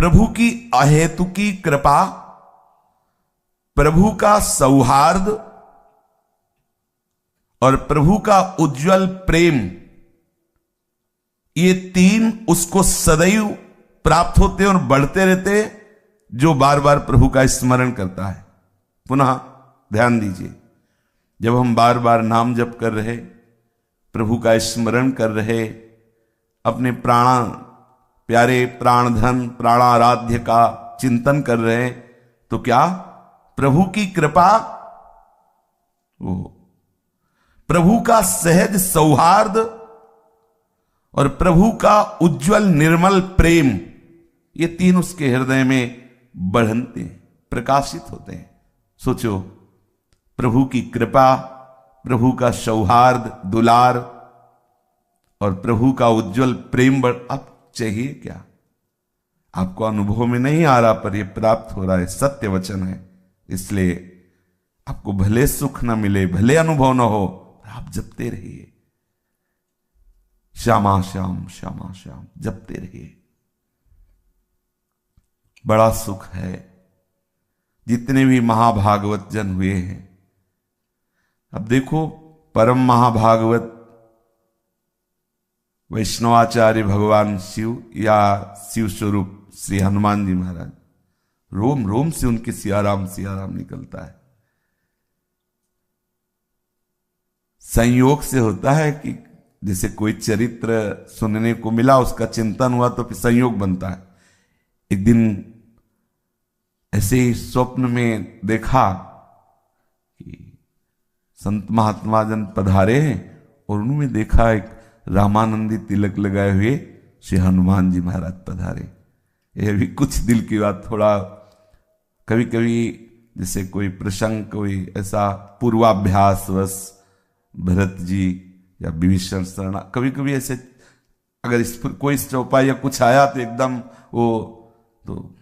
प्रभु की अहेतुकी कृपा, प्रभु का सौहार्द और प्रभु का उज्जवल प्रेम, ये तीन उसको सदैव प्राप्त होते और बढ़ते रहते जो बार बार प्रभु का स्मरण करता है। पुनः ध्यान दीजिए, जब हम बार बार नाम जप कर रहे, प्रभु का स्मरण कर रहे, अपने प्यारे प्राणधन प्राणाराध्य का चिंतन कर रहे, तो क्या प्रभु की कृपा, वो प्रभु का सहज सौहार्द और प्रभु का उज्जवल निर्मल प्रेम, ये तीन उसके हृदय में बढ़ते हैं, प्रकाशित होते हैं। सोचो, प्रभु की कृपा, प्रभु का सौहार्द दुलार और प्रभु का उज्जवल प्रेम अब चाहिए क्या? आपको अनुभव में नहीं आ रहा, पर यह प्राप्त हो रहा है, सत्य वचन है। इसलिए आपको भले सुख न मिले, भले अनुभव न हो, आप जपते रहिए, श्यामा श्याम श्यामा श्याम जपते रहिए। बड़ा सुख है। जितने भी महाभागवत जन हुए हैं, अब देखो, परम महाभागवत वैष्णवाचार्य भगवान शिव या शिव स्वरूप श्री हनुमान जी महाराज, रोम रोम से उनके सियाराम सियाराम निकलता है। संयोग से होता है कि जैसे कोई चरित्र सुनने को मिला, उसका चिंतन हुआ, तो फिर संयोग बनता है। एक दिन ऐसे ही स्वप्न में देखा कि संत महात्मा जन पधारे हैं और उन्होंने देखा एक रामानंदी तिलक लगाए हुए श्री हनुमान जी महाराज पधारे। यह भी कुछ दिल की बात, थोड़ा कभी कभी जैसे कोई प्रसंग, कोई ऐसा पूर्वाभ्यास वश भरत जी या विभीषण शरण, कभी कभी ऐसे अगर इस कोई चौपाई या कुछ आया तो एकदम वो, तो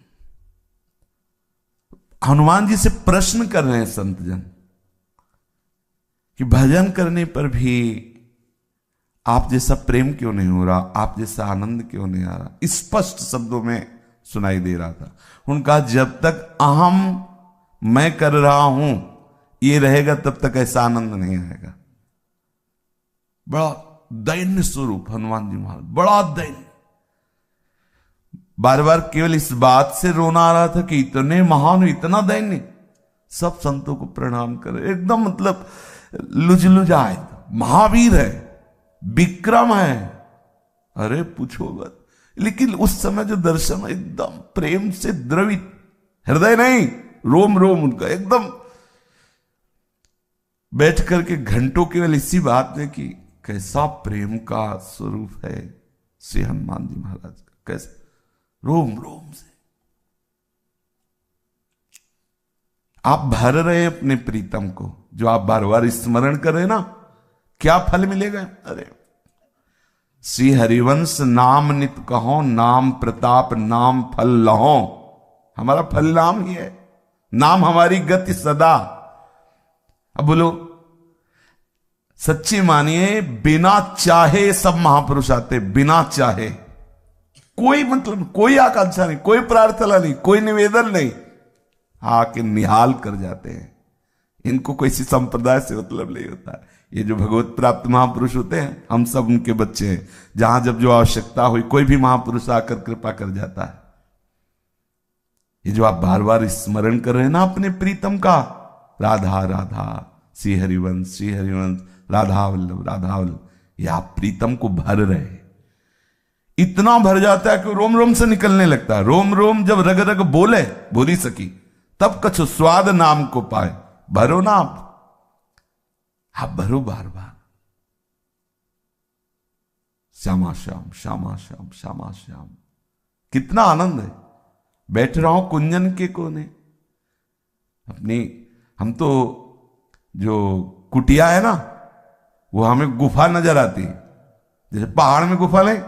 हनुमान जी से प्रश्न कर रहे हैं संत जन कि भजन करने पर भी आप जैसा प्रेम क्यों नहीं हो रहा, आप जैसा आनंद क्यों नहीं आ रहा। स्पष्ट शब्दों में सुनाई दे रहा था। उनका जब तक अहम मैं कर रहा हूं ये रहेगा, तब तक ऐसा आनंद नहीं आएगा। बड़ा दैन्य स्वरूप हनुमान जी महाराज, बड़ा दैन्य। बार बार केवल इस बात से रोना आ रहा था कि इतने महान, इतना दैन्य। सब संतों को प्रणाम करे, एकदम मतलब लुजलुजाए, महावीर है, विक्रम है, अरे पूछो मत। लेकिन उस समय जो दर्शन एकदम प्रेम से द्रवित, हृदय नहीं, रोम रोम उनका एकदम, बैठ करके घंटों केवल इसी बात में कि कैसा प्रेम का स्वरूप है श्री हनुमान जी महाराज का, कैसे रोम रोम से आप भर रहे अपने प्रीतम को, जो आप बार बार स्मरण कर रहे ना, क्या फल मिलेगा? अरे श्री हरिवंश नाम नित कहो, नाम प्रताप नाम फल लहो। हमारा फल नाम ही है, नाम हमारी गति सदा। अब बोलो, सच्ची मानिए, बिना चाहे सब महापुरुष आते, बिना चाहे, कोई मतलब, कोई आकांक्षा नहीं, कोई प्रार्थना नहीं, कोई निवेदन नहीं, आके निहाल कर जाते हैं। इनको कोई सी संप्रदाय से मतलब नहीं होता। ये जो भगवत प्राप्त महापुरुष होते हैं, हम सब उनके बच्चे हैं। जहां जब जो आवश्यकता हुई, कोई भी महापुरुष आकर कृपा कर जाता है। ये जो आप बार बार स्मरण कर रहे हैं ना अपने प्रीतम का, राधा राधा श्री हरिवंश राधा वल्लभ राधा वल्लभ, ये आप प्रीतम को भर रहे हैं। इतना भर जाता है कि रोम रोम से निकलने लगता है। रोम रोम जब रग रग बोले, बोली सकी, तब कछु स्वाद नाम को पाए। भरो ना आप भरो बार बार, श्यामा श्याम श्यामा श्याम श्यामा श्याम। कितना आनंद है। बैठ रहा हूं कुंजन के कोने अपनी, हम तो जो कुटिया है ना, वो हमें गुफा नजर आती है। जैसे पहाड़ में गुफा नहीं,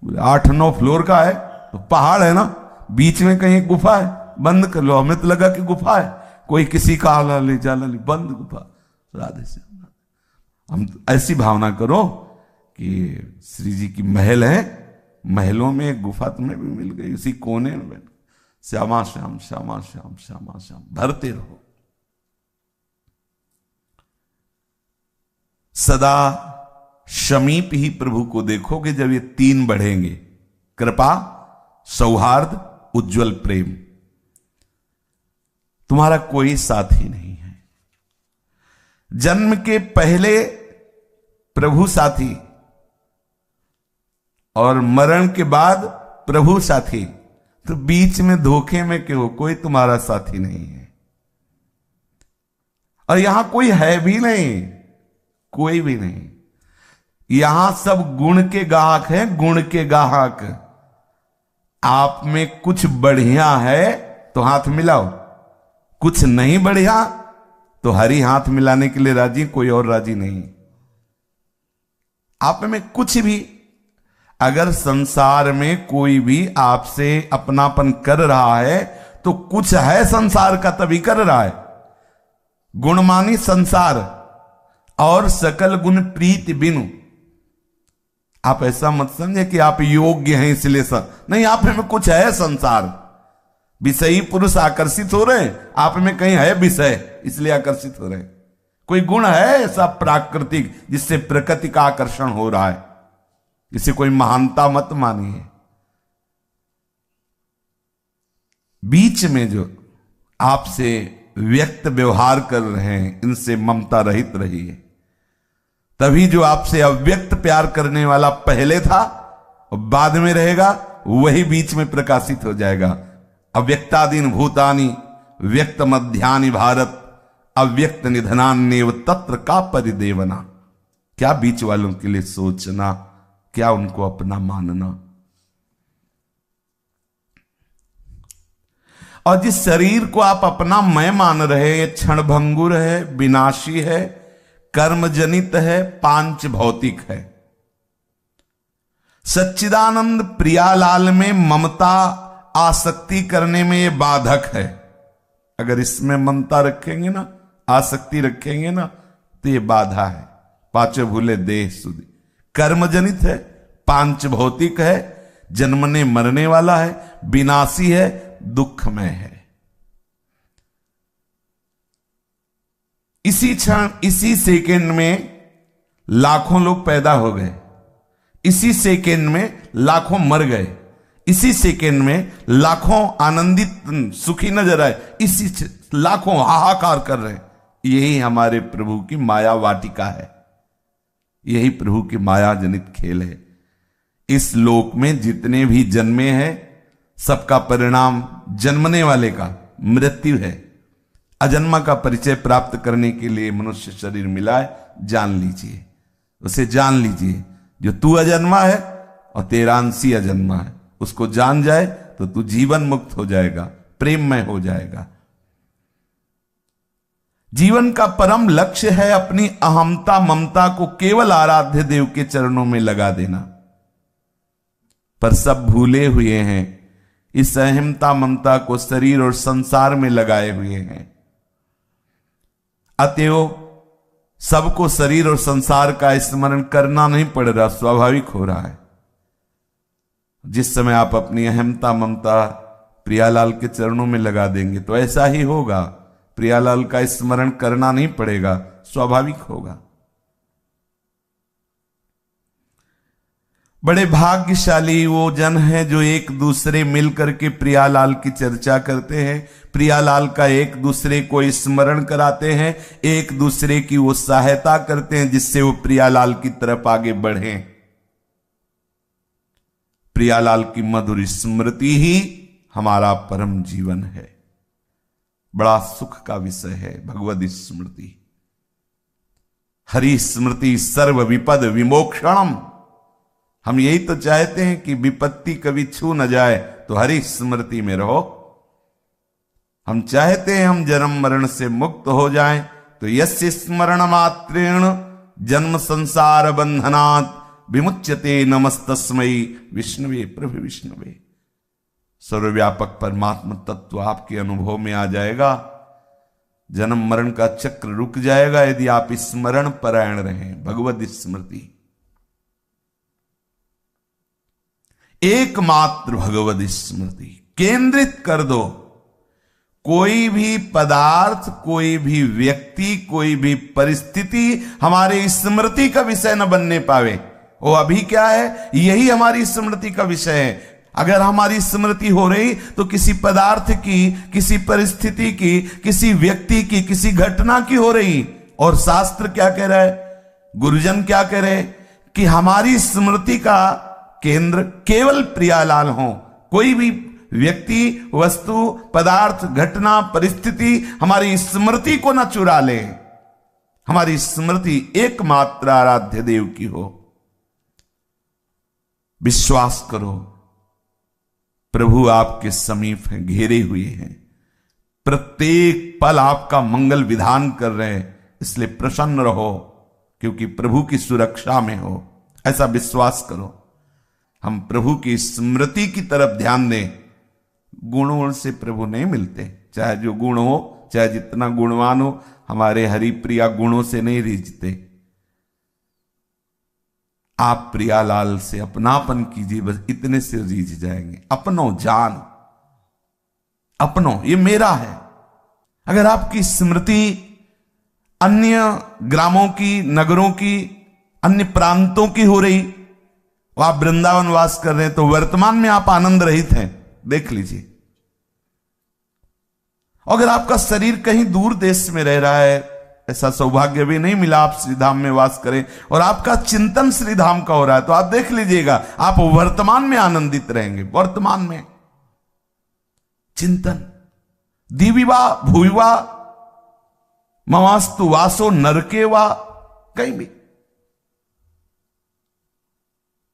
8-9 फ्लोर का है तो पहाड़ है ना, बीच में कहीं गुफा है, बंद कर लो। हमें तो लगा कि गुफा है, कोई किसी का आला ले जाला ले, बंद गुफा। राधे श्याम। हम ऐसी भावना करो कि श्री जी की महल है, महलों में एक गुफा तुम्हें भी मिल गई, उसी कोने में बैठ श्यामा श्याम श्यामा श्याम श्यामा श्याम भरते रहो। सदा समीप ही प्रभु को देखोगे जब ये तीन बढ़ेंगे, कृपा, सौहार्द, उज्जवल प्रेम। तुम्हारा कोई साथी नहीं है। जन्म के पहले प्रभु साथी और मरण के बाद प्रभु साथी, तो बीच में धोखे में क्यों? कोई तुम्हारा साथी नहीं है और यहां कोई है भी नहीं, कोई भी नहीं। यहां सब गुण के गाहक हैं, गुण के गाहक। आप में कुछ बढ़िया है तो हाथ मिलाओ, कुछ नहीं बढ़िया तो हरी हाथ मिलाने के लिए राजी, कोई और राजी नहीं। आप में कुछ भी, अगर संसार में कोई भी आपसे अपनापन कर रहा है तो कुछ है संसार का, तभी कर रहा है। गुणमानी संसार और सकल गुण प्रीति बिनु। आप ऐसा मत समझे कि आप योग्य हैं इसलिए नहीं, आप में कुछ है संसार। विषयी पुरुष आकर्षित हो रहे हैं, आप में कहीं है विषय इसलिए आकर्षित हो रहे हैं। कोई गुण है ऐसा प्राकृतिक जिससे प्रकृति का आकर्षण हो रहा है, इसे कोई महानता मत मानिए। बीच में जो आपसे व्यक्त व्यवहार कर रहे हैं, इनसे ममता रहित रहिए। तभी जो आपसे अव्यक्त प्यार करने वाला पहले था और बाद में रहेगा, वही बीच में प्रकाशित हो जाएगा। अव्यक्तादीन भूतानि व्यक्त मध्यानि भारत अव्यक्त निधनान्येव तत्र का परिदेवना। क्या बीच वालों के लिए सोचना, क्या उनको अपना मानना। और जिस शरीर को आप अपना मैं मान रहे, ये क्षण भंगुर है, विनाशी है, कर्मजनित है, पांच भौतिक है। सच्चिदानंद प्रियालाल में ममता आसक्ति करने में ये बाधक है। अगर इसमें ममता रखेंगे ना, आसक्ति रखेंगे ना, तो ये बाधा है। पांचों भूले देह सुधी, कर्मजनित है, पांच भौतिक है, जन्मने मरने वाला है, विनाशी है, दुखमय है। इसी क्षण, इसी सेकंड में लाखों लोग पैदा हो गए, इसी सेकंड में लाखों मर गए, इसी सेकंड में लाखों आनंदित सुखी नजर आए, इसी लाखों हाहाकार कर रहे हैं। यही हमारे प्रभु की माया वाटिका है, यही प्रभु की माया जनित खेल है। इस लोक में जितने भी जन्मे हैं, सबका परिणाम जन्मने वाले का मृत्यु है। अजन्मा का परिचय प्राप्त करने के लिए मनुष्य शरीर मिला है, जान लीजिए, उसे जान लीजिए। जो तू अजन्मा है और तेरा अंशी अजन्मा है, उसको जान जाए तो तू जीवन मुक्त हो जाएगा, प्रेममय हो जाएगा। जीवन का परम लक्ष्य है अपनी अहमता ममता को केवल आराध्य देव के चरणों में लगा देना। पर सब भूले हुए हैं, इस अहमता ममता को शरीर और संसार में लगाए हुए हैं। अतएव सबको शरीर और संसार का स्मरण करना नहीं पड़ रहा, स्वाभाविक हो रहा है। जिस समय आप अपनी अहमता ममता प्रियालाल के चरणों में लगा देंगे तो ऐसा ही होगा। प्रियालाल का स्मरण करना नहीं पड़ेगा, स्वाभाविक होगा। बड़े भाग्यशाली वो जन है जो एक दूसरे मिलकर के प्रियालाल की चर्चा करते हैं, प्रियालाल का एक दूसरे को स्मरण कराते हैं, एक दूसरे की वो सहायता करते हैं जिससे वो प्रियालाल की तरफ आगे बढ़ें। प्रियालाल की मधुर स्मृति ही हमारा परम जीवन है। बड़ा सुख का विषय है भगवद स्मृति। हरि स्मृति सर्व विपद विमोक्षणम। हम यही तो चाहते हैं कि विपत्ति कभी छू न जाए, तो हरि स्मृति में रहो। हम चाहते हैं हम जन्म मरण से मुक्त हो जाएं, तो यस्य स्मरण मात्रेण जन्म संसार बंधनात् विमुच्यते नमस्तस्मै विष्णुवे प्रभु विष्णुवे। सर्वव्यापक परमात्मा तत्व आपके अनुभव में आ जाएगा, जन्म मरण का चक्र रुक जाएगा यदि आप स्मरण परायण रहें। भगवद स्मृति एकमात्र भगवद स्मृति केंद्रित कर दो। कोई भी पदार्थ, कोई भी व्यक्ति, कोई भी परिस्थिति हमारे स्मृति का विषय न बनने पावे। वो अभी क्या है, यही हमारी स्मृति का विषय है। अगर हमारी स्मृति हो रही तो किसी पदार्थ की, किसी परिस्थिति की, किसी व्यक्ति की, किसी घटना की हो रही। और शास्त्र क्या कह रहा है, गुरुजन क्या कह रहे कि हमारी स्मृति का केंद्र केवल प्रियालाल हो। कोई भी व्यक्ति, वस्तु, पदार्थ, घटना, परिस्थिति हमारी स्मृति को न चुरा ले। हमारी स्मृति एकमात्र आराध्य देव की हो। विश्वास करो, प्रभु आपके समीप हैं, घेरे हुए हैं, प्रत्येक पल आपका मंगल विधान कर रहे हैं। इसलिए प्रसन्न रहो, क्योंकि प्रभु की सुरक्षा में हो, ऐसा विश्वास करो। हम प्रभु की स्मृति की तरफ ध्यान दें। गुणों से प्रभु नहीं मिलते, चाहे जो गुण हो, चाहे जितना गुणवान हो, हमारे हरिप्रिया गुणों से नहीं रीझते। आप प्रियालाल से अपनापन कीजिए, बस इतने से रीझ जाएंगे। अपनो जान, अपनो, ये मेरा है। अगर आपकी स्मृति अन्य ग्रामों की, नगरों की, अन्य प्रांतों की हो रही, आप वृंदावन वास कर रहे हैं, तो वर्तमान में आप आनंद रहित हैं, देख लीजिए। अगर आपका शरीर कहीं दूर देश में रह रहा है, ऐसा सौभाग्य भी नहीं मिला आप श्रीधाम में वास करें, और आपका चिंतन श्रीधाम का हो रहा है, तो आप देख लीजिएगा, आप वर्तमान में आनंदित रहेंगे। वर्तमान में चिंतन, दिविवा भूविवा मवास्तु वासो नरके वा, कहीं भी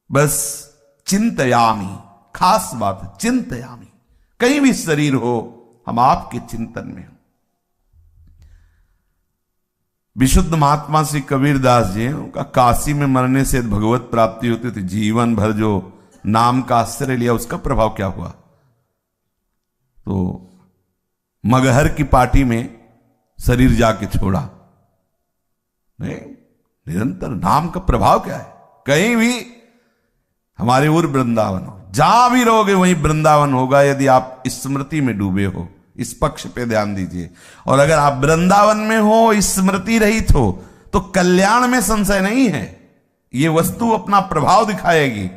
बस चिंतयामी, खास बात चिंतयामी। कहीं भी शरीर हो, हम आपके चिंतन में हो। विशुद्ध महात्मा श्री कबीरदास जी, उनका काशी में मरने से भगवत प्राप्ति होती थी। जीवन भर जो नाम का आश्रय लिया, उसका प्रभाव क्या हुआ? तो मगहर की पार्टी में शरीर जाके छोड़ा। नहीं, निरंतर नाम का प्रभाव क्या है? कहीं भी हमारे और वृंदावन हो, जहां भी रहोगे वहीं वृंदावन होगा, यदि आप स्मृति में डूबे हो। इस पक्ष पे ध्यान दीजिए। और अगर आप वृंदावन में हो, स्मृति रहित हो, तो कल्याण में संशय नहीं है। ये वस्तु अपना प्रभाव दिखाएगी।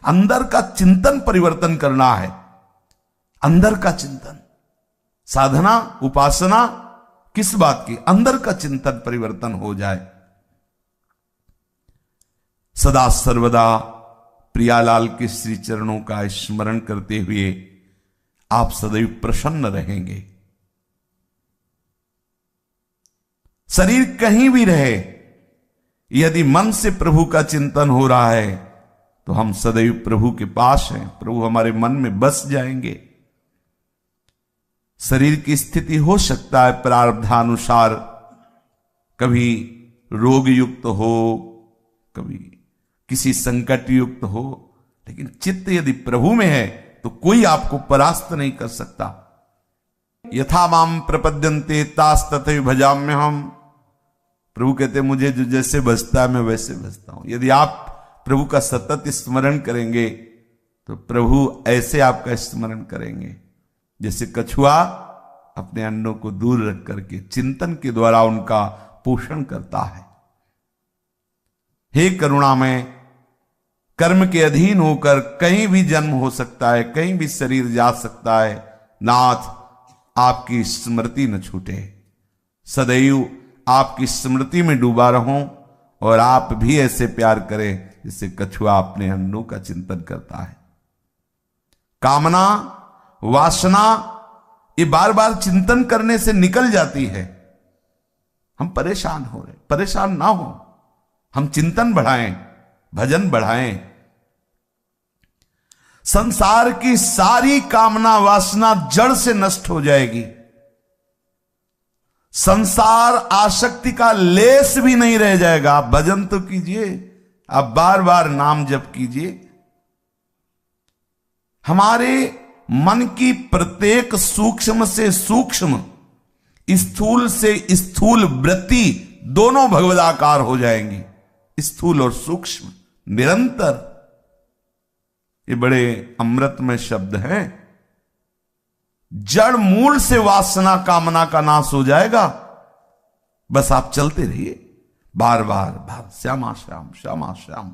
अंदर का चिंतन परिवर्तन करना है, अंदर का चिंतन। साधना, उपासना किस बात की? अंदर का चिंतन परिवर्तन हो जाए। सदा सर्वदा प्रियालाल के श्री चरणों का स्मरण करते हुए आप सदैव प्रसन्न रहेंगे। शरीर कहीं भी रहे, यदि मन से प्रभु का चिंतन हो रहा है, तो हम सदैव प्रभु के पास हैं, प्रभु हमारे मन में बस जाएंगे। शरीर की स्थिति हो सकता है प्रारब्धानुसार, कभी रोग युक्त हो, कभी किसी संकट युक्त हो, लेकिन चित्त यदि प्रभु में है तो कोई आपको परास्त नहीं कर सकता। यथा माम प्रपद्यन्ते तास तथैव भजाम्य हम। प्रभु कहते मुझे जो जैसे भजता है मैं वैसे भजता हूं। यदि आप प्रभु का सतत स्मरण करेंगे तो प्रभु ऐसे आपका स्मरण करेंगे जैसे कछुआ अपने अन्नों को दूर रख करके चिंतन के द्वारा उनका पोषण करता है। हे करुणामय, कर्म के अधीन होकर कहीं भी जन्म हो सकता है, कहीं भी शरीर जा सकता है। नाथ, आपकी स्मृति न छूटे, सदैव आपकी स्मृति में डूबा रहूं, और आप भी ऐसे प्यार करें जिससे कछुआ अपने अन्नों का चिंतन करता है। कामना, वासना, ये बार बार चिंतन करने से निकल जाती है। हम परेशान हो रहे, परेशान ना हो, हम चिंतन बढ़ाएं, भजन बढ़ाएं। संसार की सारी कामना वासना जड़ से नष्ट हो जाएगी। संसार आसक्ति का लेस भी नहीं रह जाएगा। आप भजन तो कीजिए, आप बार बार नाम जप कीजिए। हमारे मन की प्रत्येक सूक्ष्म से सूक्ष्म, स्थूल से स्थूल वृत्ति दोनों भगवदाकार हो जाएंगी। स्थूल और सूक्ष्म निरंतर ये बड़े अमृतमय शब्द हैं। जड़ मूल से वासना कामना का नाश हो जाएगा। बस आप चलते रहिए बार बार बार, श्यामा श्याम श्यामा श्याम।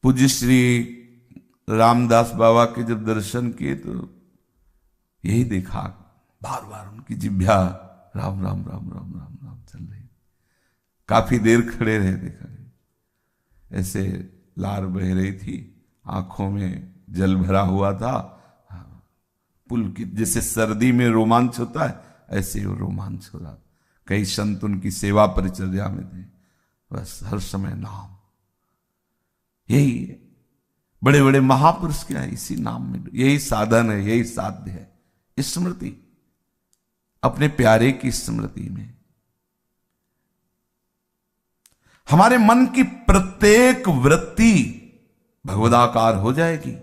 पूज्य श्री रामदास बाबा के जब दर्शन किए तो यही देखा, बार बार उनकी जिह्वा राम राम राम राम राम राम चल रही। काफी देर खड़े रहे, देखा ऐसे लार बह रही थी, आंखों में जल भरा हुआ था। पुलकित, जैसे सर्दी में रोमांच होता है ऐसे ही वो रोमांच हो रहा। कई संत उनकी सेवा परिचर्या में थे, बस हर समय नाम। यही है, बड़े बड़े महापुरुष क्या है, इसी नाम में, यही साधन है, यही साध्य है। स्मृति, अपने प्यारे की स्मृति में हमारे मन की प्रत्येक वृत्ति भगवदाकार हो जाएगी।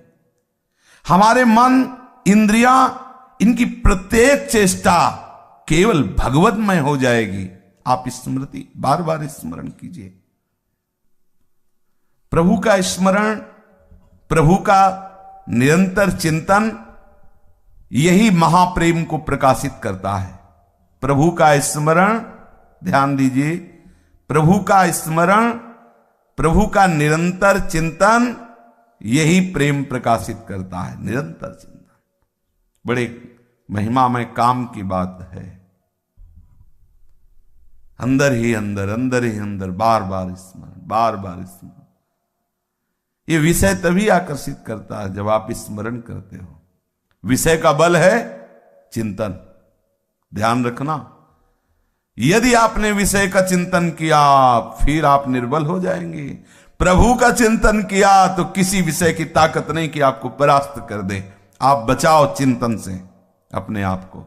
हमारे मन, इंद्रियां, इनकी प्रत्येक चेष्टा केवल भगवतमय हो जाएगी। आप स्मृति बार बार स्मरण कीजिए। प्रभु का स्मरण, प्रभु का निरंतर चिंतन, यही महाप्रेम को प्रकाशित करता है। प्रभु का स्मरण, ध्यान दीजिए, प्रभु का स्मरण, प्रभु का निरंतर चिंतन, यही प्रेम प्रकाशित करता है। निरंतर चिंतन बड़े महिमामय काम की बात है। अंदर ही अंदर, अंदर ही अंदर, बार बार स्मरण, बार बार स्मरण। ये विषय तभी आकर्षित करता है जब आप स्मरण करते हो। विषय का बल है चिंतन, ध्यान रखना। यदि आपने विषय का चिंतन किया फिर आप निर्बल हो जाएंगे। प्रभु का चिंतन किया तो किसी विषय की ताकत नहीं कि आपको परास्त कर दे। आप बचाओ चिंतन से अपने आप को।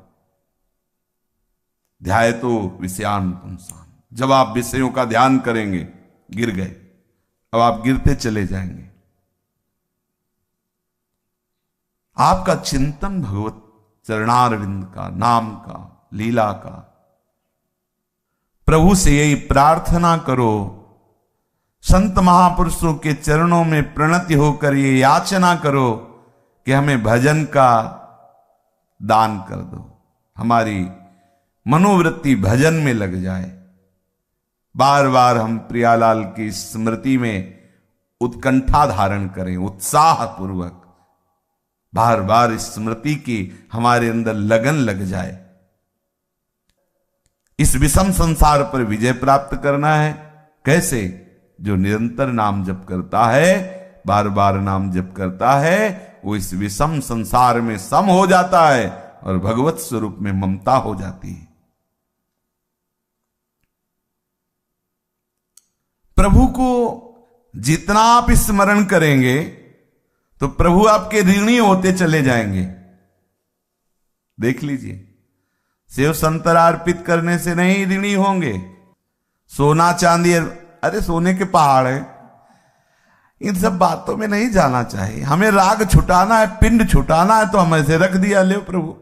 ध्याय तो विषयान पुंसान, जब आप विषयों का ध्यान करेंगे गिर गए, अब आप गिरते चले जाएंगे। आपका चिंतन भगवत चरणारविंद का, नाम का, लीला का। प्रभु से यही प्रार्थना करो, संत महापुरुषों के चरणों में प्रणति होकर ये याचना करो कि हमें भजन का दान कर दो, हमारी मनोवृत्ति भजन में लग जाए। बार बार हम प्रियालाल की स्मृति में उत्कंठा धारण करें, उत्साह पूर्वक बार बार स्मृति की हमारे अंदर लगन लग जाए। इस विषम संसार पर विजय प्राप्त करना है। कैसे? जो निरंतर नाम जप करता है, बार बार नाम जप करता है, वो इस विषम संसार में सम हो जाता है और भगवत स्वरूप में ममता हो जाती है। प्रभु को जितना आप स्मरण करेंगे तो प्रभु आपके ऋणी होते चले जाएंगे। देख लीजिए, सेव संतरा अर्पित करने से नहीं ऋणी होंगे। सोना चांदी, अरे सोने के पहाड़ है, इन सब बातों में नहीं जाना चाहिए। हमें राग छुटाना है, पिंड छुटाना है, तो हम ऐसे रख दिया, ले प्रभु।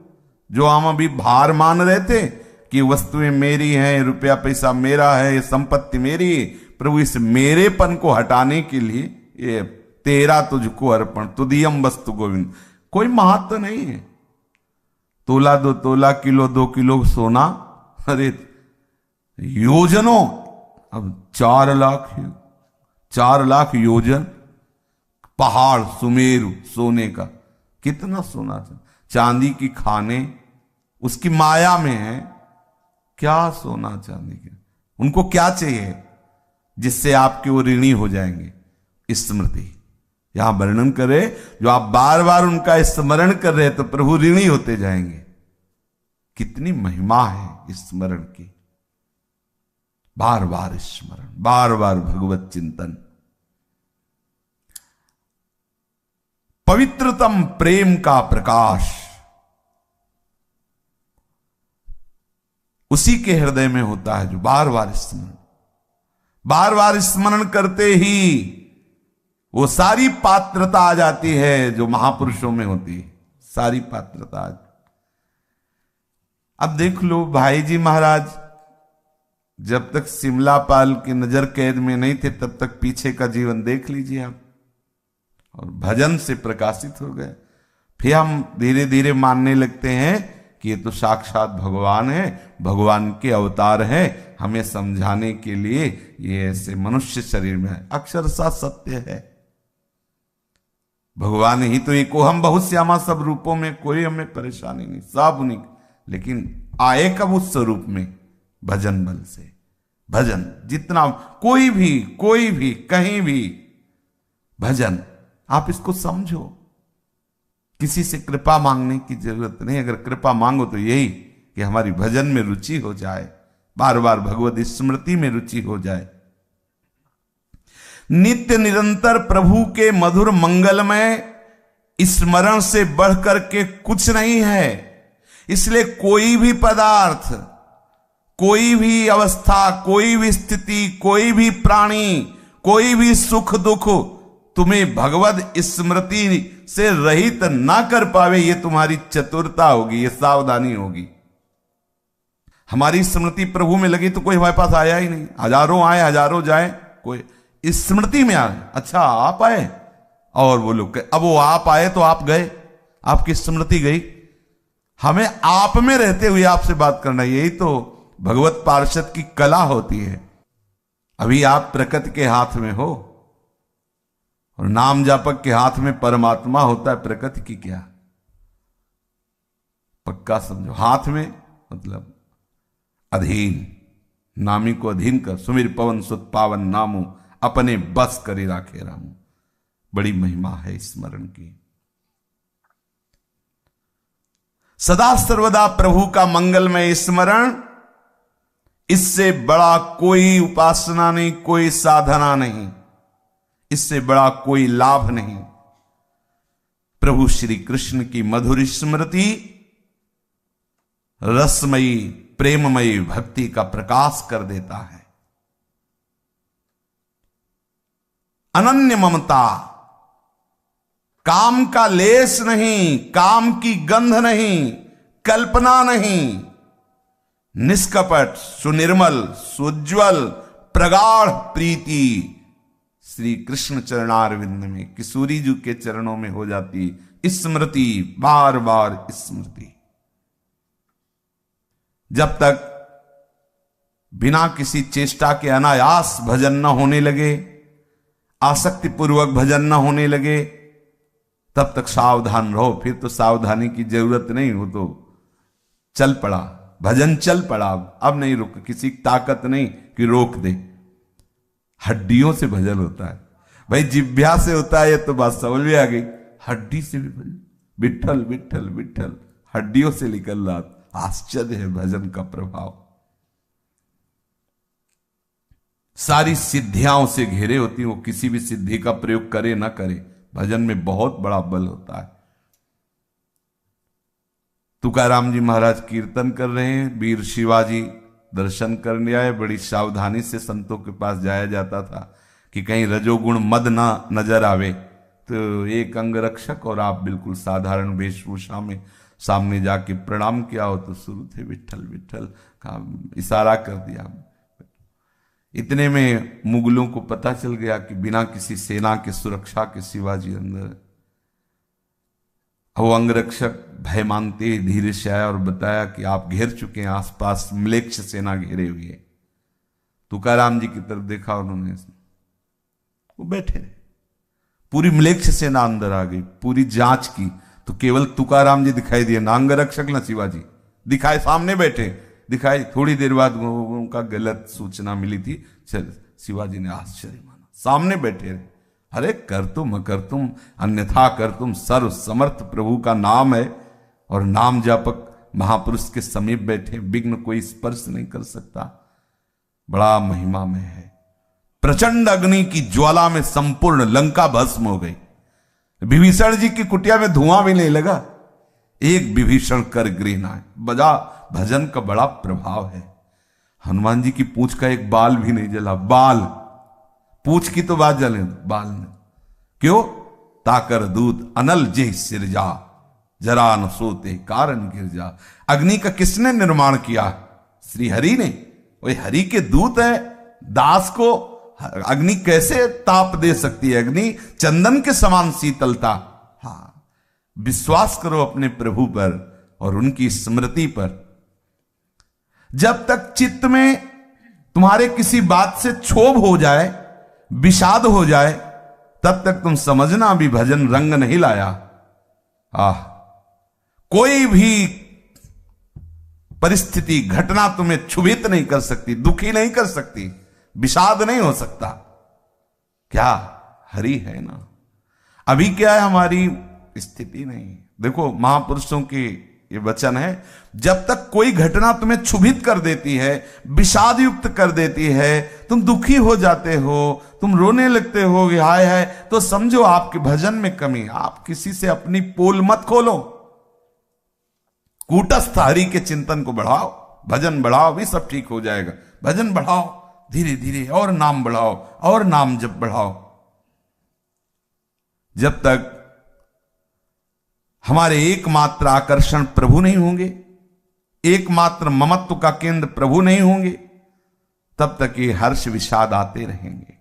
जो हम अभी भार मान रहे थे कि वस्तुएं मेरी हैं, रुपया पैसा मेरा है, संपत्ति मेरी, प्रभु इस मेरेपन को हटाने के लिए ये तेरा तुझको अर्पण, तुदियम वस्तु गोविंद। कोई महत्व नहीं है। तोला 2 तोला, किलो 2 किलो सोना, अरे योजनों, अब 4 लाख, 4 लाख योजन पहाड़ सुमेरु सोने का। कितना सोना था, चांदी की खाने उसकी माया में है। क्या सोना चांदी के, उनको क्या चाहिए जिससे आपके वो ऋणी हो जाएंगे। स्मृति यहां वर्णन करे, जो आप बार बार उनका स्मरण कर रहे तो प्रभु ऋणी होते जाएंगे। कितनी महिमा है स्मरण की। बार बार स्मरण, बार बार भगवत चिंतन। पवित्रतम प्रेम का प्रकाश उसी के हृदय में होता है जो बार बार स्मरण, बार बार स्मरण करते ही वो सारी पात्रता आ जाती है जो महापुरुषों में होती है। सारी पात्रता। अब देख लो भाई जी महाराज जब तक सिमलापाल की नजर कैद में नहीं थे तब तक पीछे का जीवन देख लीजिए आप, और भजन से प्रकाशित हो गए। फिर हम धीरे धीरे मानने लगते हैं कि ये तो साक्षात भगवान है, भगवान के अवतार है, हमें समझाने के लिए ये ऐसे मनुष्य शरीर में है। अक्षरशः सत्य है, भगवान ही तो एको हम बहुत श्यामा, सब रूपों में कोई हमें परेशानी नहीं, सब उन्हीं। लेकिन आए कब उस स्वरूप में? भजन बल से। भजन जितना कोई भी कहीं भी भजन, आप इसको समझो। किसी से कृपा मांगने की जरूरत नहीं। अगर कृपा मांगो तो यही कि हमारी भजन में रुचि हो जाए, बार बार भगवत स्मृति में रुचि हो जाए। नित्य निरंतर प्रभु के मधुर मंगलमय स्मरण से बढ़कर के कुछ नहीं है। इसलिए कोई भी पदार्थ, कोई भी अवस्था, कोई भी स्थिति, कोई भी प्राणी, कोई भी सुख दुख तुम्हें भगवत स्मृति से रहित ना कर पावे, ये तुम्हारी चतुरता होगी, ये सावधानी होगी। हमारी स्मृति प्रभु में लगी तो कोई हमारे पास आया ही नहीं। हजारों आए हजारों जाए, कोई स्मृति में आए। अच्छा आप आए, और वो लोग अब वो आप आए तो आप गए, आपकी स्मृति गई। हमें आप में रहते हुए आपसे बात करना, यही तो भगवत पार्षद की कला होती है। अभी आप प्रकृति के हाथ में हो और नाम जापक के हाथ में परमात्मा होता है। प्रकृति की क्या, पक्का समझो। हाथ में मतलब अधीन, नामी को अधीन कर। सुमिर पवन सुत पावन नामो, अपने बस करे राखे रामू। बड़ी महिमा है स्मरण की। सदा सर्वदा प्रभु का मंगलमय स्मरण, इससे बड़ा कोई उपासना नहीं, कोई साधना नहीं, इससे बड़ा कोई लाभ नहीं। प्रभु श्री कृष्ण की मधुर स्मृति रसमयी प्रेममयी भक्ति का प्रकाश कर देता है। अनन्य ममता, काम का लेस नहीं, काम की गंध नहीं, कल्पना नहीं, निष्कपट सुनिर्मल सुज्ज्वल प्रगाढ़ प्रीति श्री कृष्ण चरणारविंद में, किशोरी जी के चरणों में हो जाती स्मृति, बार बार स्मृति। जब तक बिना किसी चेष्टा के अनायास भजन न होने लगे, आसक्ति पूर्वक भजन न होने लगे, तब तक सावधान रहो। फिर तो सावधानी की जरूरत नहीं, हो तो चल पड़ा, भजन चल पड़ा। अब नहीं रुक, किसी की ताकत नहीं कि रोक दे। हड्डियों से भजन होता है भाई, जिभ्या से होता है, ये तो बात समझ में आ गई। हड्डी से भी भजन, विठल विठल विठल हड्डियों से निकल रहा। आश्चर्य है भजन का प्रभाव। सारी सिद्धियां से घेरे होती, वो किसी भी सिद्धि का प्रयोग करे ना करे, भजन में बहुत बड़ा बल होता है। तुकाराम जी महाराज कीर्तन कर रहे हैं, वीर शिवाजी दर्शन करने आए। बड़ी सावधानी से संतों के पास जाया जाता था कि कहीं रजोगुण मद ना नजर आवे। तो एक अंगरक्षक और आप बिल्कुल साधारण वेशभूषा में सामने जाके प्रणाम किया हो तो शुरू थे विठल विठल का इशारा कर दिया। इतने में मुगलों को पता चल गया कि बिना किसी सेना के सुरक्षा के शिवाजी अंदर। वो अंगरक्षक भय मानते धीरे से आया और बताया कि आप घेर चुके हैं, आसपास म्लेच्छ सेना घेरे हुई है। तुकाराम जी की तरफ देखा उन्होंने, वो बैठे रहे। पूरी म्लेच्छ सेना अंदर आ गई। पूरी जांच की तो केवल तुकाराम जी दिखाई दिए, ना अंगरक्षक ना शिवाजी दिखाए। सामने बैठे दिखाई। थोड़ी देर बाद उनका गलत सूचना मिली थी। चल शिवाजी ने आश्चर्य माना, सामने बैठे रहे। अरे कर तुम अकर तुम अन्यथा कर तुम, सर्व समर्थ प्रभु का नाम है और नाम जापक महापुरुष के समीप बैठे, विघ्न कोई स्पर्श नहीं कर सकता। बड़ा महिमा में है। प्रचंड अग्नि की ज्वाला में संपूर्ण लंका भस्म हो गई। विभीषण जी की कुटिया में धुआं भी नहीं लगा। एक विभीषण कर गृह न आए। बजा भजन का बड़ा प्रभाव है। हनुमान जी की पूंछ का एक बाल भी नहीं जला। बाल, पूंछ की तो बात जले, बाल ने क्यों? ताकर दूत अनल जे सिरजा, जरा न सोते कारण गिर जा। अग्नि का किसने निर्माण किया? श्री हरि ने। वही हरि के दूत है, दास को अग्नि कैसे ताप दे सकती है? अग्नि चंदन के समान शीतलता। हाँ, विश्वास करो अपने प्रभु पर और उनकी स्मृति पर। जब तक चित्त में तुम्हारे किसी बात से क्षोभ हो जाए, विषाद हो जाए, तब तक तुम समझना अभी भजन रंग नहीं लाया। कोई भी परिस्थिति, घटना तुम्हें क्षुभित नहीं कर सकती, दुखी नहीं कर सकती, विषाद नहीं हो सकता। क्या हरि है ना। अभी क्या है हमारी स्थिति? नहीं। देखो महापुरुषों के ये वचन है, जब तक कोई घटना तुम्हें क्षुभित कर देती है, विषाद युक्त कर देती है, तुम दुखी हो जाते हो, तुम रोने लगते हो कि हाय हाय, तो समझो आपके भजन में कमी। आप किसी से अपनी पोल मत खोलो, कूटस्थ हरि के चिंतन को बढ़ाओ, भजन बढ़ाओ, भी सब ठीक हो जाएगा। भजन बढ़ाओ धीरे धीरे, और नाम बढ़ाओ, और नाम जप बढ़ाओ। जब तक हमारे एकमात्र आकर्षण प्रभु नहीं होंगे, एकमात्र ममत्व का केंद्र प्रभु नहीं होंगे, तब तक ये हर्ष विषाद आते रहेंगे।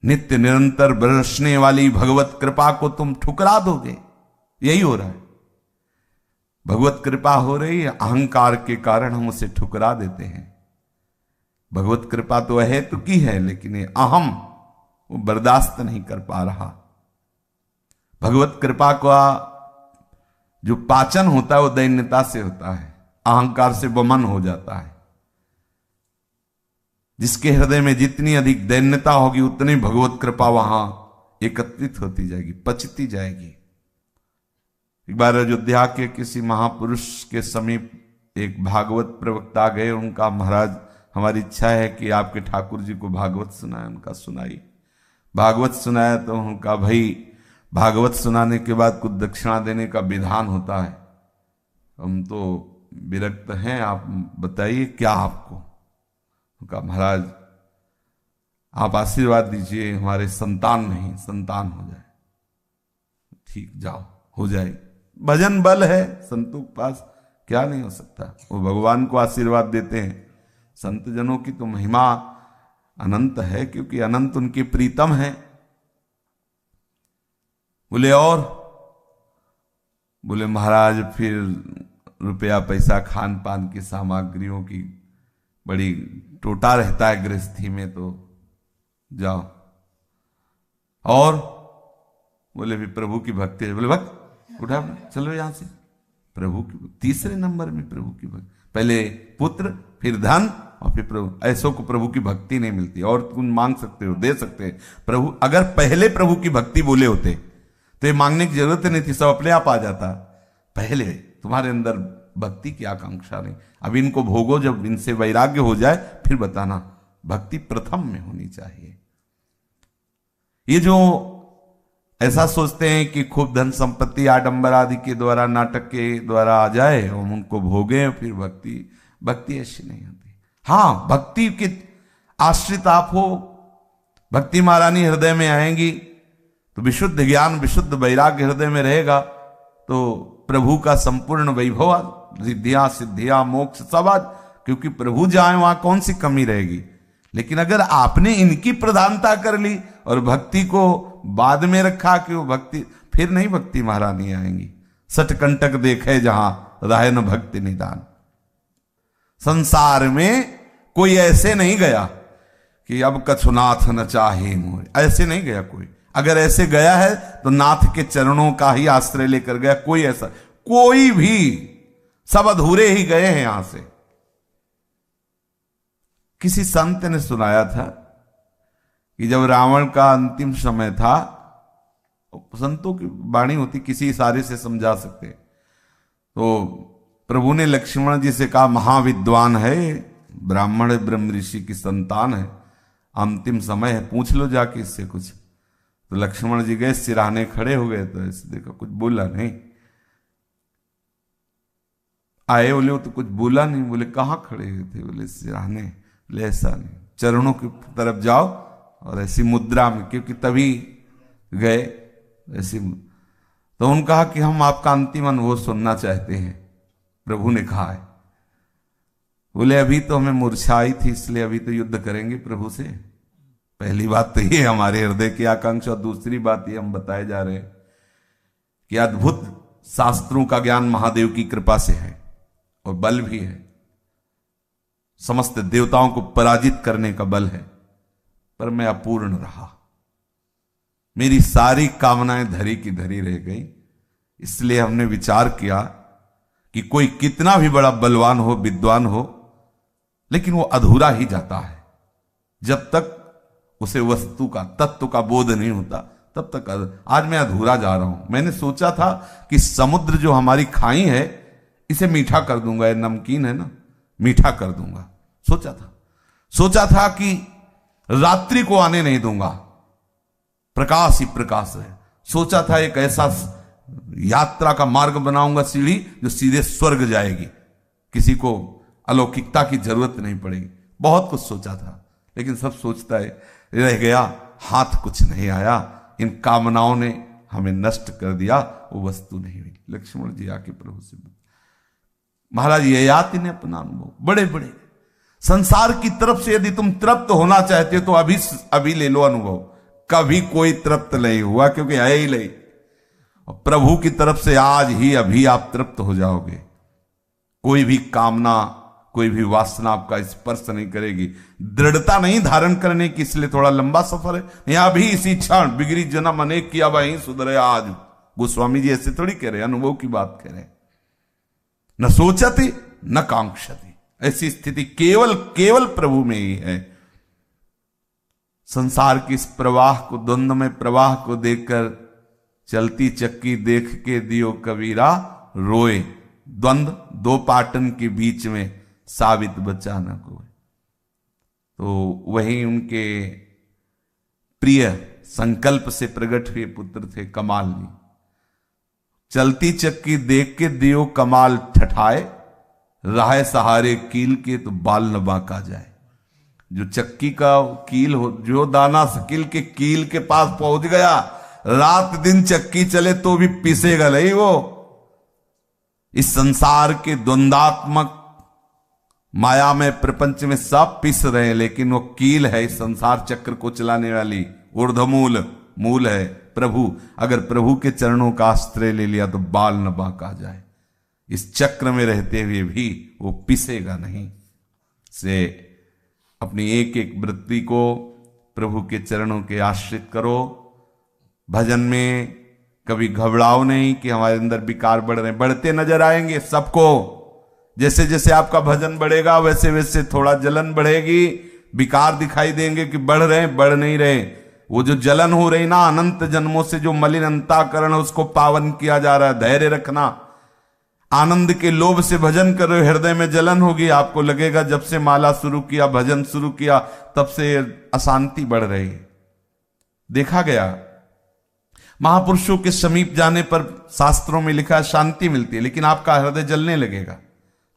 नित्य निरंतर बरसने वाली भगवत कृपा को तुम ठुकरा दोगे। यही हो रहा है। भगवत कृपा हो रही है, अहंकार के कारण हम उसे ठुकरा देते हैं। भगवत कृपा तो है तो की है, लेकिन ये अहम वो बर्दाश्त नहीं कर पा रहा। भगवत कृपा का जो पाचन होता है वो दैन्यता से होता है, अहंकार से वमन हो जाता है। जिसके हृदय में जितनी अधिक दैन्यता होगी, उतनी भगवत कृपा वहां एकत्रित होती जाएगी, पचती जाएगी। एक बार अयोध्या के किसी महापुरुष के समीप एक भागवत प्रवक्ता गए। उनका, महाराज हमारी इच्छा है कि आपके ठाकुर जी को भागवत सुनाए। उनका सुनाई, भागवत सुनाया तो उनका, भाई भागवत सुनाने के बाद कुछ दक्षिणा देने का विधान होता है, हम तो विरक्त हैं, आप बताइए क्या आपको। उनका, महाराज आप आशीर्वाद दीजिए, हमारे संतान नहीं, संतान हो जाए। ठीक, जाओ, हो जाए। भजन बल है संतों के पास, क्या नहीं हो सकता। वो भगवान को आशीर्वाद देते हैं। संत जनों की तो महिमा अनंत है, क्योंकि अनंत उनकी प्रीतम है। बोले और? बोले महाराज फिर रुपया पैसा, खान पान की सामग्रियों की बड़ी टोटा रहता है गृहस्थी में, तो जाओ। और? बोले भी प्रभु की भक्ति है। बोले भक्त उठा, चलो यहां से। प्रभु की तीसरे नंबर में प्रभु की भक्ति, पहले पुत्र, फिर धन, और फिर प्रभु। ऐसों को प्रभु की भक्ति नहीं मिलती। और तुम मांग सकते हो, दे सकते हैं प्रभु। अगर पहले प्रभु की भक्ति बोले होते तो ये मांगने की जरूरत नहीं थी, सब अपने आप आ जाता। पहले तुम्हारे अंदर भक्ति की आकांक्षा नहीं। अब इनको भोगो, जब इनसे वैराग्य हो जाए फिर बताना। भक्ति प्रथम में होनी चाहिए। ये जो ऐसा सोचते हैं कि खूब धन संपत्ति आडंबर आदि के द्वारा, नाटक के द्वारा आ जाए, हम उनको भोगे फिर भक्ति, भक्ति ऐसी नहीं होती। हाँ, भक्ति के आश्रित आप हो, भक्ति महारानी हृदय में आएंगी तो विशुद्ध ज्ञान, विशुद्ध वैराग्य हृदय में रहेगा, तो प्रभु का संपूर्ण वैभव, रिद्धियां सिद्धियां मोक्ष सब आज, क्योंकि प्रभु जाए वहां कौन सी कमी रहेगी। लेकिन अगर आपने इनकी प्रधानता कर ली और भक्ति को बाद में रखा कि वो भक्ति, फिर नहीं भक्ति महारानी आएंगी। सटकंटक देखे जहां राय न भक्ति निदान। संसार में कोई ऐसे नहीं गया कि अब कछुनाथ न चाहे मोरे, ऐसे नहीं गया कोई। अगर ऐसे गया है तो नाथ के चरणों का ही आश्रय लेकर गया। कोई ऐसा, कोई भी, सब अधूरे ही गए हैं यहां से। किसी संत ने सुनाया था कि जब रावण का अंतिम समय था, संतों की वाणी होती, किसी इशारे से समझा सकते, तो प्रभु ने लक्ष्मण जी से कहा, महाविद्वान है, ब्राह्मण ब्रह्म ऋषि की संतान है, अंतिम समय है, पूछ लो जाके इससे कुछ। तो लक्ष्मण जी गए, सिराने खड़े हो गए, तो ऐसे देखा, कुछ बोला नहीं। आए बोले, वो तो कुछ बोला नहीं। बोले कहाँ खड़े हुए थे? बोले सिराने। बोले ऐसा नहीं, चरणों की तरफ जाओ और ऐसी मुद्रा में, क्योंकि तभी गए ऐसी। तो उन्होंने कहा कि हम आपका अंतिम अनुभव सुनना चाहते हैं, प्रभु ने कहा है। बोले अभी तो हमें मूर्छा आई थी, इसलिए अभी तो युद्ध करेंगे प्रभु से। पहली बात तो ये हमारे हृदय की आकांक्षा, और दूसरी बात ये हम बताए जा रहे हैं कि अद्भुत शास्त्रों का ज्ञान महादेव की कृपा से है और बल भी है, समस्त देवताओं को पराजित करने का बल है, पर मैं अपूर्ण रहा, मेरी सारी कामनाएं धरी की धरी रह गई। इसलिए हमने विचार किया कि कोई कितना भी बड़ा बलवान हो, विद्वान हो, लेकिन वो अधूरा ही जाता है जब तक उसे वस्तु का, तत्व का बोध नहीं होता, तब तक। आज मैं अधूरा जा रहा हूं। मैंने सोचा था कि समुद्र जो हमारी खाई है इसे मीठा कर दूंगा, ये नमकीन है ना, मीठा कर दूंगा। सोचा था कि रात्रि को आने नहीं दूंगा, प्रकाश ही प्रकाश है। सोचा था एक ऐसा यात्रा का मार्ग बनाऊंगा, सीढ़ी जो सीधे स्वर्ग जाएगी, किसी को अलौकिकता की जरूरत नहीं पड़ेगी। बहुत कुछ सोचा था, लेकिन सब सोचता है रह गया, हाथ कुछ नहीं आया। इन कामनाओं ने हमें नष्ट कर दिया, वो वस्तु नहीं हुई। लक्ष्मण जी आके प्रभु से, महाराज ये याद इन्हें अपना अनुभव, बड़े बड़े संसार की तरफ से यदि तुम तृप्त होना चाहते हो तो अभी ले लो अनुभव। कभी कोई तृप्त नहीं हुआ, क्योंकि है ही नहीं। और प्रभु की तरफ से आज ही अभी आप तृप्त हो जाओगे। कोई भी कामना, कोई भी वासना आपका स्पर्श नहीं करेगी। दृढ़ता नहीं धारण करने की, इसलिए थोड़ा लंबा सफर है। यहाँ भी इसी क्षण बिगड़ी जन्म अनेक किया वहीं सुधरे आज। गोस्वामी जी ऐसे थोड़ी कह रहे, अनुभव की बात कह रहे। न सोचती न कांक्षती, ऐसी स्थिति केवल प्रभु में ही है। संसार की इस प्रवाह को, द्वंद्व में प्रवाह को देखकर चलती चक्की देख के दियो कबीरा रोए। द्वंद्व दो पाटन के बीच में साबित बचा न कोई। तो वही उनके प्रिय संकल्प से प्रकट हुए पुत्र थे कमाल जी। चलती चक्की देख के दियो कमाल ठठाए, राह सहारे कील के तो बाल न बांका जाए। जो चक्की का कील हो, जो दाना सकील के कील के पास पहुंच गया, रात दिन चक्की चले तो भी पिसेगा नहीं वो। इस संसार के द्वंदात्मक माया में, प्रपंच में सब पिस रहे हैं, लेकिन वो कील है इस संसार चक्र को चलाने वाली, ऊर्ध्वमूल मूल है प्रभु। अगर प्रभु के चरणों का आश्रय ले लिया तो बाल न बांका जाए। इस चक्र में रहते हुए भी वो पिसेगा नहीं। से अपनी एक एक वृत्ति को प्रभु के चरणों के आश्रित करो। भजन में कभी घबराओ नहीं कि हमारे अंदर विकार बढ़ रहे हैं, बढ़ते नजर आएंगे सबको। जैसे जैसे आपका भजन बढ़ेगा वैसे वैसे थोड़ा जलन बढ़ेगी, विकार दिखाई देंगे कि बढ़ रहे हैं, बढ़ नहीं रहे। वो जो जलन हो रही ना, अनंत जन्मों से जो मलिन अंतःकरण है उसको पावन किया जा रहा है। धैर्य रखना। आनंद के लोभ से भजन करो, हृदय में जलन होगी। आपको लगेगा जब से माला शुरू किया, भजन शुरू किया, तब से अशांति बढ़ रही है। देखा गया महापुरुषों के समीप जाने पर शास्त्रों में लिखा है शांति मिलती है, लेकिन आपका हृदय जलने लगेगा,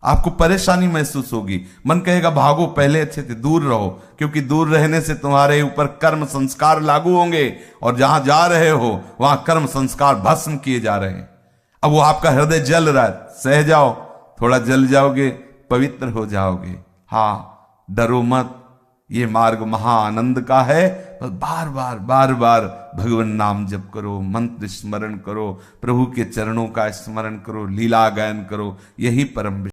आपको परेशानी महसूस होगी। मन कहेगा भागो, पहले अच्छे थे, दूर रहो, क्योंकि दूर रहने से तुम्हारे ऊपर कर्म संस्कार लागू होंगे और जहां जा रहे हो वहां कर्म संस्कार भस्म किए जा रहे हैं। अब वो आपका हृदय जल रहा है, सह जाओ, थोड़ा जल जाओगे, पवित्र हो जाओगे। हाँ, डरो मत, ये मार्ग महा आनंद का है। बस बार बार भगवान नाम जप करो, मंत्र स्मरण करो, प्रभु के चरणों का स्मरण करो, लीला गायन करो, यही परम